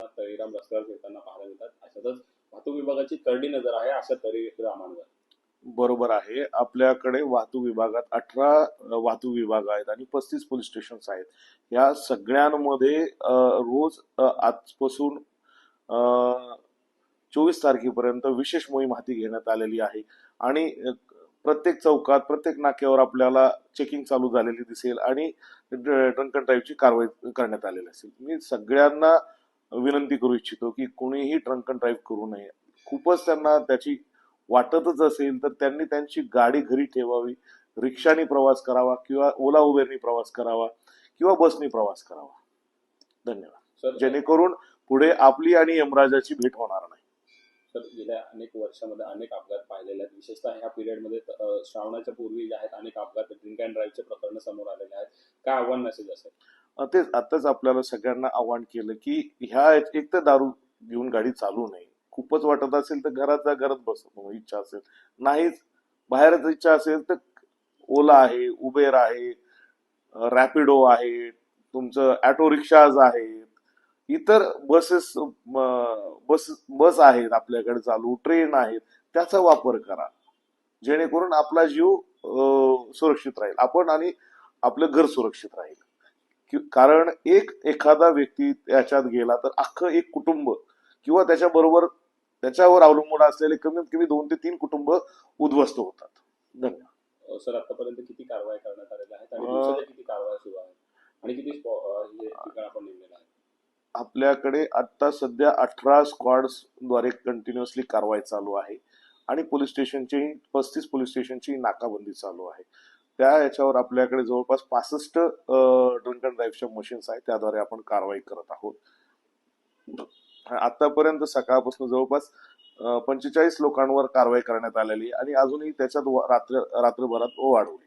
तळीराम रस्त्यावर फिरताना पाहायला मिळतात. अशातच वाहतूक विभागाची करडी नजर आहे अशा तळीरामांवर. बरोबर आहे. आपल्याकडे वाहतूक विभागात 18 वाहतूक विभाग आहेत आणि 35 पोलीस स्टेशन्स आहेत. या सगळ्यांमध्ये रोज आजपासून 24 तारखेपर्यंत विशेष मोहीम हाती घेण्यात आलेली आहे आणि प्रत्येक चौकात प्रत्येक नाक्यावर आपल्याला चेकिंग चालू झालेली दिसेल आणि ड्रंक अँड ड्राईव्हची कारवाई करण्यात आलेली असेल. मी सगळ्यांना विनंती करू इच्छितो की कोणीही ड्रंक अँड ड्राईव्ह करू नये. खूपच त्यांना त्याची वाटतच असेल तर त्यांनी त्यांची गाडी घरी ठेवावी, रिक्षाने प्रवास करावा किंवा ओला उबेरनी प्रवास करावा किंवा बसनी प्रवास करावा. धन्यवाद. जेणेकरून पुढे आपली आणि यमराजाची भेट होणार नाही. तर गेल्या अनेक वर्षामध्ये अनेक अपघात पाहिलेले आहेत. विशेषतः ह्या पिरियडमध्ये श्रावणाच्या पूर्वी जे आहेत अनेक अपघात ड्रिंक अँड ड्राईव्हचे प्रकरण समोर आलेले आहेत. काय आव्हान मेसेज असेल? तेच आताच आपल्याला सगळ्यांना आवाहन केलं की ह्या एक तर दारू घेऊन गाडी चालू नये. खूपच वाटत असेल तर घरात बसतो इच्छा असेल, नाहीच बाहेरच इच्छा असेल तर ओला आहे, उबेर आहे, रॅपिडो आहे, तुमचं ऑटो रिक्षाज आहेत, इतर बस आहेत आपल्याकडे चालू, ट्रेन आहेत, त्याचा वापर करा जेणेकरून आपला जीव सुरक्षित राहील, आपण आणि आपलं घर सुरक्षित राहील. कारण एखादा व्यक्ती याच्यात गेला तर अख्खं एक कुटुंब किंवा त्याच्यावर अवलंबून असलेले कमीत कमी 2 ते 3 कुटुंब उद्ध्वस्त होतात. धन्यवाद. सर, आतापर्यंत किती कारवाई करण्यात आलेल्या आहेत आणि दिवसाच्या किती कारवाई सुरू आहेत आणि किती ठिकाण आपण नेमलेलं आहे? आपल्याकडे आता सध्या 18 स्क्वॉड्सद्वारे कंटिन्युअसली कारवाई चालू आहे आणि 35 पोलीस स्टेशनची नाकाबंदी चालू आहे. त्या याच्यावर आपल्याकडे जवळपास 65 ड्रिंक अँड ड्राईव्हच्या मशीन्स आहेत, त्याद्वारे आपण कारवाई करत आहोत. आतापर्यंत सकाळपासून जवळपास 45 लोकांवर कारवाई करण्यात आलेली आणि अजूनही त्याच्यात रात्रभरात वाढवली.